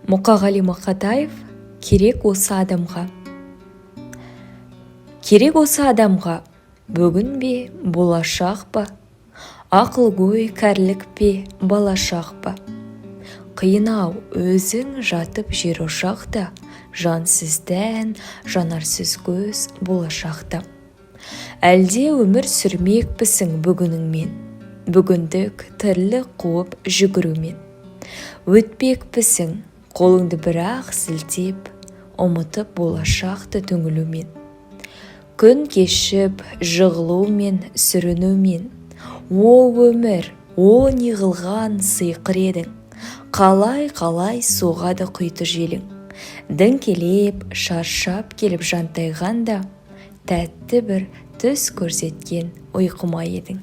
Мұқағали Мақатаев «Керек осы адамға». Керек осы адамға, бүгін бе, болашақ па, ақыл-ой кәрілік пе, балашақ па. Қиын-ау өзің жатып жер ошақта, жансыз тән, жанарсыз көз болашақта. Әлде өмір сүрмекпісің бүгініңмен, бүгіндік тірлік қуып жүгірумен. Өтпекпісің қолыңды бір-ақ сілтеп, ұмытып болашақты түңілумен. Күн кешіп жығылумен, сүрінумен. О өмір, о неғылған сыйқыр едің, қалай соғады құйты желің. Діңкелеп, шаршап келіп жантайғанда, тәтті бір түс көрсеткен ұйқыма едің.